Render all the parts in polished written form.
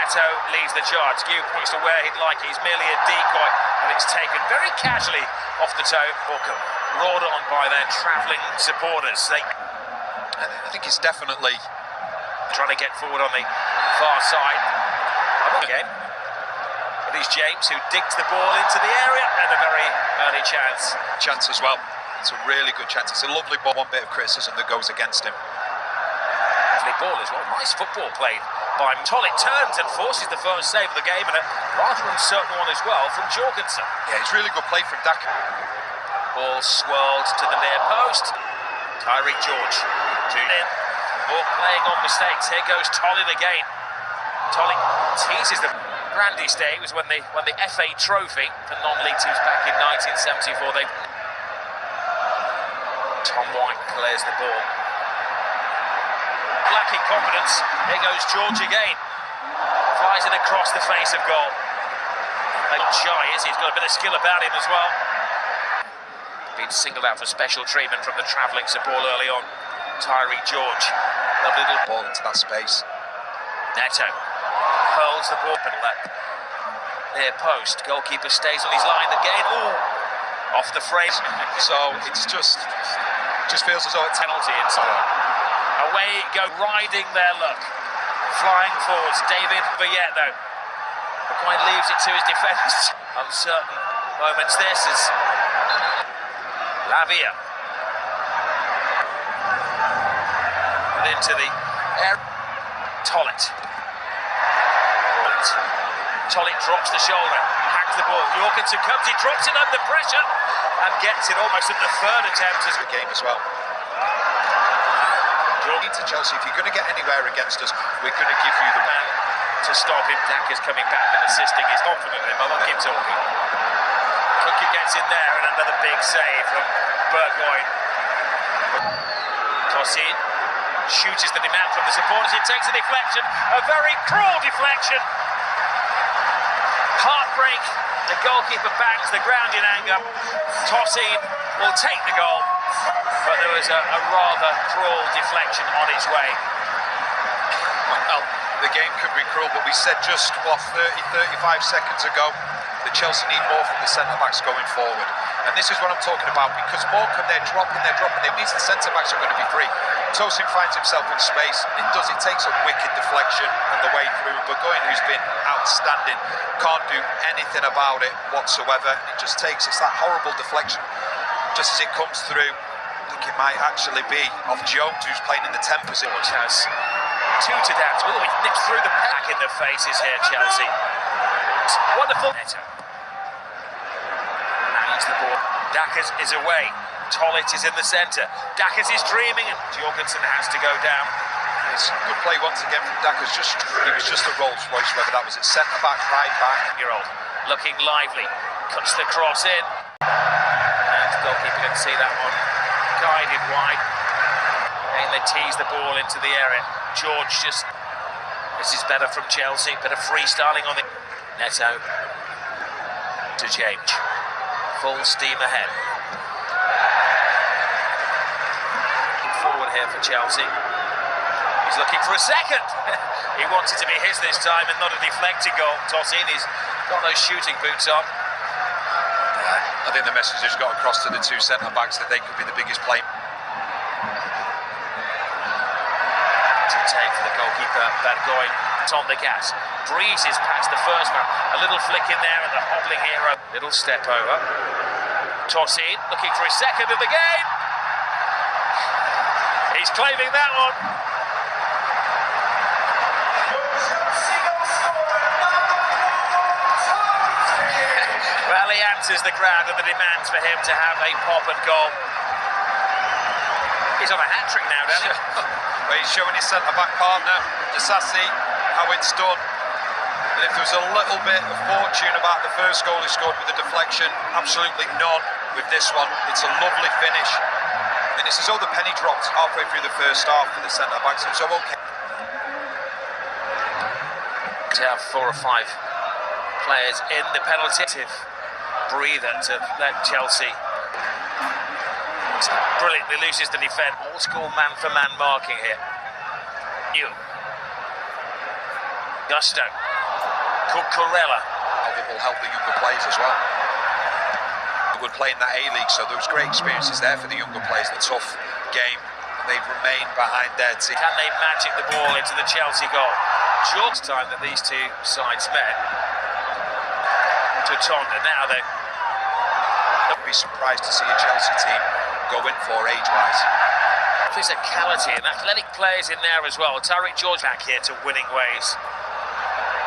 Neto leads the charge. Gu points to where he'd like it. He's merely a decoy, and it's taken very casually off the toe. Morecambe roared on by their travelling supporters. I think he's definitely trying to get forward on the far side. Again, it is James who digs the ball into the area, and a very early chance. Chance as well. It's a really good chance. It's a lovely ball. One bit of criticism that goes against him. Lovely ball as well. Nice football played by Tollitt. Turns and forces the first save of the game, and a rather uncertain one as well from Jorgensen. Yeah, it's really good play from Daka. Ball swirled to the near post. Tyreek George. 2 in. More playing on mistakes. Here goes Tollitt again. Tollitt teases the Brandy's day. It was when they won the FA Trophy for non-league teams back in 1974. Tom White clears the ball. Lacking confidence. Here goes George again. Flies it across the face of goal. Not shy, is he? He's got a bit of skill about him as well. Been singled out for special treatment from the travelling support early on. Tyreek George. Lovely little ball into that space. Neto hurls the ball at near post. Goalkeeper stays on his line again. Ooh, off the frame. So it's just feels as though it's penalty inside. Away it go, riding their luck. Flying forwards. David Villet though. McQuain leaves it to his defence. Uncertain moments. This is Lavia. Into the air. Tollitt. Tollitt drops the shoulder, hacks the ball. Jorgensen comes, he drops it under pressure and gets it almost at the third attempt. As the game as well. To Chelsea, if you're going to get anywhere against us, we're going to give you the man to stop him. Daka's coming back and assisting. He's confident in him. I won't keep talking. Cookie gets in there and another big save from Burgoyne. Tossin shoots the demand from the supporters. It takes a deflection, a very cruel deflection. Heartbreak. The goalkeeper bangs the ground in anger. Tossin will take the goal, but there was a rather cruel deflection on its way. Well, the game could be cruel, but we said just, 35 seconds ago that Chelsea need more from the centre-backs going forward. And this is what I'm talking about, because Morecambe, they're dropping. It means the centre-backs are going to be free. Tossin finds himself in space. It takes a wicked deflection on the way through. Burgoyne, who's been outstanding, can't do anything about it whatsoever. It's that horrible deflection. Just as it comes through, I think it might actually be off Jones, who's playing in the 10 position. Has 2 to dance. Well, he nips through the pack in the faces here, Chelsea. Wonderful. Neto. Hands the ball. Daka's is away. Tollitt is in the centre. Daka's is dreaming, and Jorgensen has to go down. It's a good play once again from Daka's. It was just a Rolls Royce, whether that was at centre back, right back. Year-old looking lively. Cuts the cross in. And the goalkeeper can see that one. Guided wide. And they tease the ball into the area. George just. This is better from Chelsea. Bit of freestyling on the. Neto to James. Full steam ahead. Forward here for Chelsea. He's looking for a second. He wants it to be his this time and not a deflected goal. Tossin, he's got those shooting boots on. I think the message has got across to the 2 centre-backs that they could be the biggest play. To take for the goalkeeper, Burgoyne. It's on the gas. Breezes past the first man. A little flick in there and the hobbling hero. Little step over. Tossin looking for his second of the game. He's claiming that one. Well, he answers the crowd and the demands for him to have a pop and goal. He's on a hat-trick now, doesn't he? Well, he's showing his centre-back partner, Disasi, how it's done. And if there was a little bit of fortune about the first goal he scored with the deflection, absolutely none with this one. It's a lovely finish. And it's as though the penny dropped halfway through the first half for the centre-backs. So okay. To have 4 or 5 players in the penalty breather to let Chelsea brilliantly loses the defence. Old school man-for-man marking here. Gusto. Cucurella. It will help the younger players as well. We're playing that A-League, so there was great experiences there for the younger players. A tough game. They've remained behind their team. Can they magic the ball into the Chelsea goal? Short time that these two sides met. To Tonda now they. I'd be surprised to see a Chelsea team go in for age-wise. Physicality and athletic players in there as well. Tariq George back here to winning ways.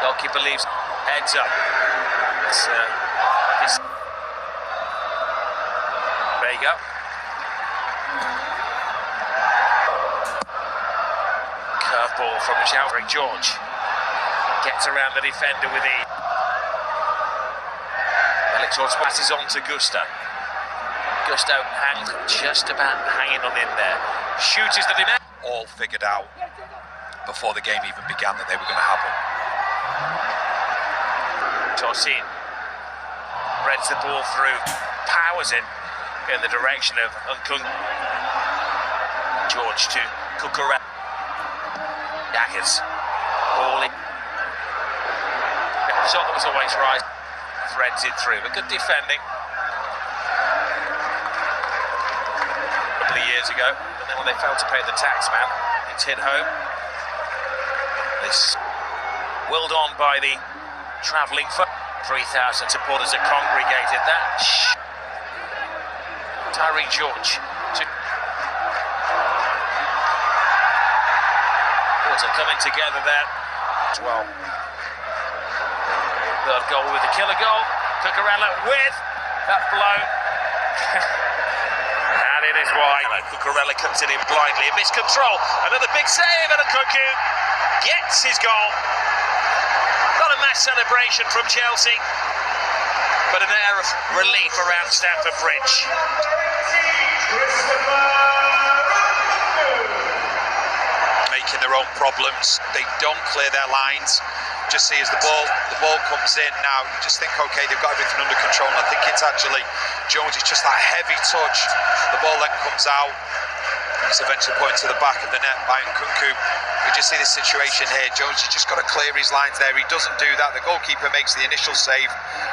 Goalkeeper leaves heads up. There you go. Curve ball from the shouting George. Gets around the defender with ease. George passes on to Gusto. Gusto hangs just about hanging on in there. Shoots the defender. All figured out before the game even began that they were going to happen. Tosin breads the ball through, powers it in the direction of Nkung. George to Cucurella. Jackets. Ball in. Shot that was always right. Threads it through, but good defending. A couple of years ago, and then when they failed to pay the tax man, it's hit home. This willed on by the travelling foot. 3,000 supporters are congregated there. Tariq George to Porter coming together there as well. Third goal with the killer goal. Cucurella with that blow. And it is wide. Cucurella comes in blindly and missed control. Another big save, and Nkunku gets his goal. Not a mass celebration from Chelsea, but an air of relief around Stamford Bridge. Making their own problems. They don't clear their lines. Just see as the ball comes in now, you just think, okay, they've got everything under control. And I think it's actually Jones, it's just that heavy touch. The ball then comes out. It's eventually put into the back of the net by Nkunku. We just see this situation here. Jones, he's just got to clear his lines there. He doesn't do that. The goalkeeper makes the initial save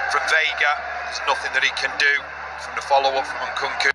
from Vega. There's nothing that he can do from the follow-up from Nkunku.